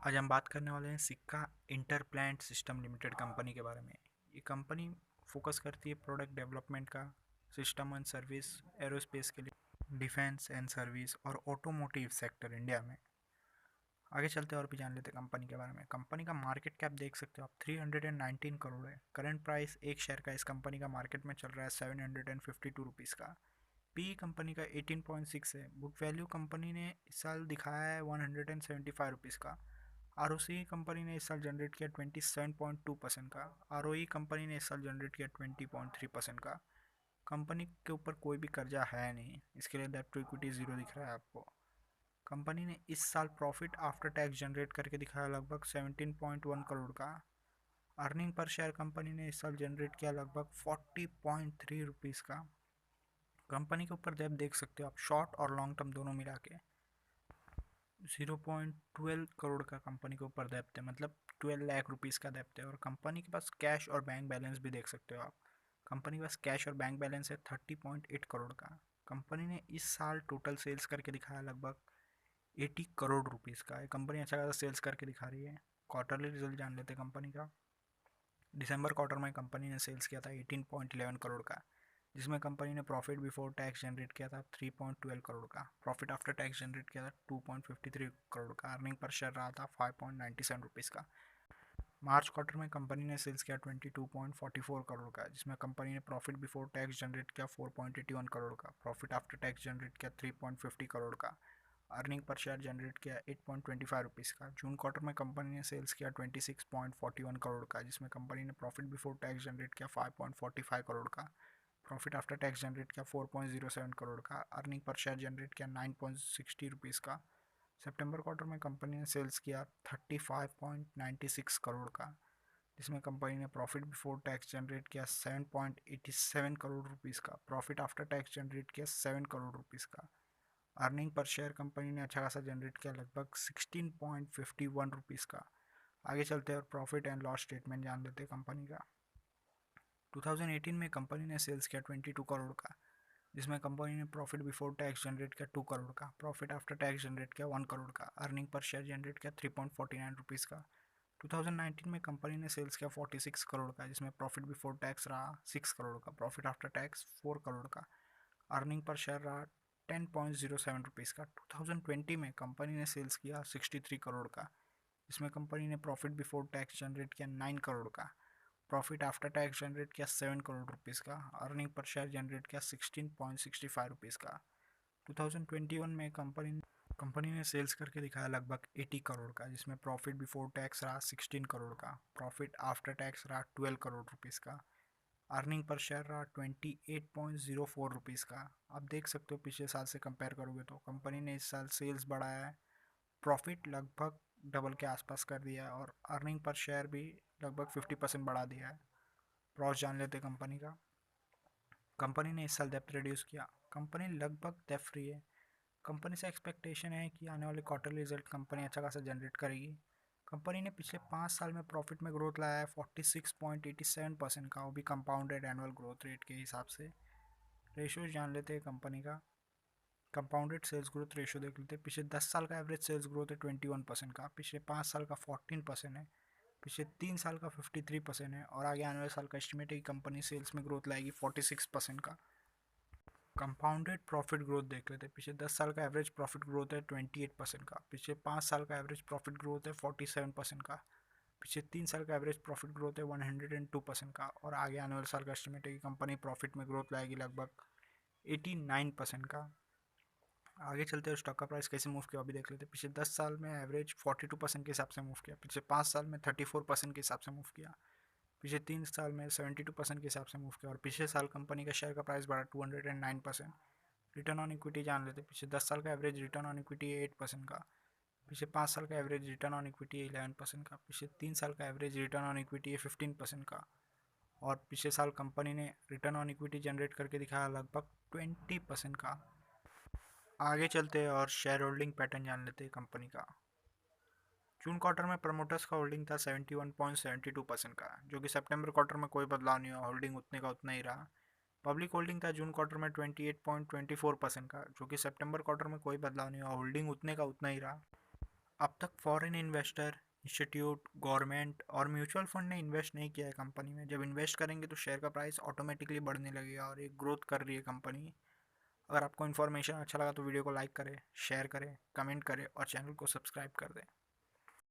आज हम बात करने वाले हैं सिक्का इंटरप्लांट सिस्टम लिमिटेड कंपनी के बारे में। ये कंपनी फोकस करती है प्रोडक्ट डेवलपमेंट का, सिस्टम एंड सर्विस, एरोस्पेस के लिए, डिफेंस एंड सर्विस और ऑटोमोटिव सेक्टर इंडिया में। आगे चलते हैं और भी जान लेते हैं कंपनी के बारे में। कंपनी का मार्केट कैप देख सकते हो आप, 319 करोड़ है। करंट प्राइस एक शेयर का इस कंपनी का मार्केट में चल रहा है 752 रुपीज़ का। पी कंपनी का 18.6 है। बुक वैल्यू कंपनी ने इस साल दिखाया है 175 रुपीज़ का। आर कंपनी ने इस साल जनरेट किया 27.2% का। आर कंपनी ने इस साल जनरेट किया 20.3% का। कंपनी के ऊपर कोई भी कर्जा है नहीं, इसके लिए डेब्ट टू इक्विटी जीरो दिख रहा है आपको। कंपनी ने इस साल प्रॉफिट आफ्टर टैक्स जनरेट करके दिखाया लगभग 17.1 करोड़ का। अर्निंग पर शेयर कंपनी ने इस साल जनरेट किया लगभग 40.3 रुपीज़ का। कंपनी के ऊपर डेब्ट देख सकते हो आप, शॉर्ट और लॉन्ग टर्म दोनों मिला के 0.12 करोड़ का कंपनी के ऊपर डेप्थ है, मतलब 12 लाख रुपीज़ का डेप्थ है। और कंपनी के पास कैश और बैंक बैलेंस भी देख सकते हो आप। कंपनी के पास कैश और बैंक बैलेंस है 30.8 करोड़ का। कंपनी ने इस साल टोटल सेल्स करके दिखाया लगभग 80 करोड़ रुपीज़ का। कंपनी अच्छा खासा सेल्स करके दिखा रही है। क्वार्टरली रिजल्ट जान लेते हैं कंपनी का। दिसंबर क्वार्टर में कंपनी ने सेल्स किया था 18.11 करोड़ का, जिसमें कंपनी ने प्रॉफिट बिफोर टैक्स जनरेट किया था 3.12 करोड़ का। प्रॉफिट आफ्टर टैक्स जनरेट किया था 2.53 करोड़ का। अर्निंग पर शेयर रहा था 5.97 रुपीज़ का। मार्च क्वार्टर में कंपनी ने सेल्स किया 22.44 करोड़ का, जिसमें कंपनी ने प्रॉफिट बिफोर टैक्स जनरेट किया 4.81 करोड़ का। प्रॉफिट आफ्टर टैक्स जनरेट किया 3.50 करोड़ का। अर्निंग पर शेयर जनरेट किया 8.25 रुपीज़ का। जून क्वार्टर में कंपनी ने सेल्स किया 26.41 करोड़ का, जिसमें कंपनी ने प्रॉफिट बिफोर टैक्स जनरेट किया 5.45 करोड़ का। प्रॉफिट आफ्टर टैक्स जनरेट किया 4.07 करोड़ का। अर्निंग पर शेयर जनरेट किया 9.60 रुपीज़ का। सितंबर क्वार्टर में कंपनी ने सेल्स किया 35.96 करोड़ का, जिसमें कंपनी ने प्रॉफिट बिफोर टैक्स जनरेट किया 7.87 करोड़ रुपीज़ का। प्रॉफिट आफ्टर टैक्स जनरेट किया 7 करोड़ रुपीज़ का। अर्निंग पर शेयर कंपनी ने अच्छा खासा जनरेट किया लगभग 16.51 रुपीज़ का। आगे चलते हैं और प्रॉफिट एंड लॉस स्टेटमेंट जान लेते हैं कंपनी का। 2018 में कंपनी ने सेल्स किया 22 करोड़ का, जिसमें कंपनी ने प्रॉफिट बिफोर टैक्स जनरेट किया 2 करोड़ का। प्रॉफिट आफ्टर टैक्स जनरेट किया 1 करोड़ का। अर्निंग पर शेयर जनरेट किया 3.49 रुपीज़ का। 2019 में कंपनी ने सेल्स किया 46 करोड़ का, जिसमें प्रॉफिट बिफोर टैक्स रहा 6 करोड़ का। प्रॉफिट आफ्टर टैक्स 4 करोड़ का। अर्निंग पर शेयर रहा 10.07 रुपीज़ का। 2020 में कंपनी ने सेल्स किया 63 करोड़ का, जिसमें कंपनी ने प्रॉफिट बिफोर टैक्स जनरेट किया 9 करोड़ का। प्रॉफिट आफ्टर टैक्स जनरेट किया 7 करोड़ रुपीज़ का। अर्निंग पर शेयर जनरेट किया 16.65 रुपीज़ का। 2021 में कंपनी ने सेल्स करके दिखाया लगभग 80 करोड़ का, जिसमें प्रॉफिट बिफोर टैक्स रहा 16 करोड़ का। प्रॉफिट आफ्टर टैक्स रहा 12 करोड़ रुपीज़ का। अर्निंग पर शेयर रहा 28.04 रुपीज़ का। आप देख सकते हो पिछले साल से कंपेयर करोगे तो कंपनी ने इस साल सेल्स बढ़ाया है, प्रॉफिट लगभग डबल के आसपास कर दिया है और अर्निंग पर शेयर भी लगभग 50% बढ़ा दिया है। प्रॉस जान लेते कंपनी का। कंपनी ने इस साल डेप्थ रिड्यूस किया, कंपनी लगभग डेप्थ फ्री है। कंपनी से एक्सपेक्टेशन है कि आने वाले क्वार्टर रिजल्ट कंपनी अच्छा खासा जनरेट करेगी। कंपनी ने पिछले 5 साल में प्रॉफिट में ग्रोथ लाया है 46.87% का, वो भी कंपाउंडेड एनुअल ग्रोथ रेट के हिसाब से। रेशो जान लेते हैं कंपनी का। कंपाउंडेड सेल्स ग्रोथ रेशो देख लेते हैं। पिछले 10 साल का एवरेज सेल्स ग्रोथ है 21% का, पिछले 5 साल का 14% है, पिछले 3 साल का 53% है और आगे आने वाले साल का एस्टिमेट है कि कंपनी सेल्स में ग्रोथ लाएगी 46% का। कंपाउंडेड प्रॉफिट ग्रोथ देख लेते हैं। पिछले 10 साल का एवरेज प्रॉफिट ग्रोथ है 28% का, पिछले 5 साल का एवरेज प्रॉफिट ग्रोथ है 47% का, पिछले 3 साल का एवरेज प्रॉफिट ग्रोथ है 102% का और आगे आने वाले साल का एस्टिमेट है कि कंपनी प्रॉफिट में ग्रोथ लाएगी लगभग 89% का। आगे चलते हैं स्टॉक का प्राइस कैसे मूव किया अभी देख लेते हैं। पिछले 10 साल में एवरेज 42% के हिसाब से मूव किया, पिछले 5 साल में 34% के हिसाब से मूव किया, पिछले 3 साल में 72% के हिसाब से मूव किया और पिछले साल कंपनी का शेयर का प्राइस बढ़ा 209%। रिटर्न ऑन इक्विटी जान लेते हैं। पिछले 10 साल का एवरेज रिटर्न ऑन इक्विटी है 8% का, पिछले 5 साल का एवरेज रिटर्न ऑन इक्विटी है 11% का, पिछले 3 साल का एवरेज रिटर्न ऑन इक्विटी है 15% का और पिछले साल कंपनी ने रिटर्न ऑन इक्विटी जनरेट करके दिखाया लगभग 20% का। आगे चलते हैं और शेयर होल्डिंग पैटर्न जान लेते हैं कंपनी का। जून क्वार्टर में प्रमोटर्स का होल्डिंग था 71.72% का, जो कि सितंबर क्वार्टर में कोई बदलाव नहीं हुआ, होल्डिंग उतने का उतना ही रहा। पब्लिक होल्डिंग था जून क्वार्टर में 28.24% का, जो कि सितंबर क्वार्टर में कोई बदलाव नहीं हुआ, होल्डिंग उतने का उतना ही रहा। अब तक फॉरेन इन्वेस्टर, इंस्टीट्यूट, गवर्नमेंट और म्यूचुअल फंड ने इन्वेस्ट नहीं किया है कंपनी में। जब इन्वेस्ट करेंगे तो शेयर का प्राइस ऑटोमेटिकली बढ़ने लगेगा और ये ग्रोथ कर रही है कंपनी। अगर आपको इन्फॉर्मेशन अच्छा लगा तो वीडियो को लाइक करें, शेयर करें, कमेंट करें और चैनल को सब्सक्राइब कर दें।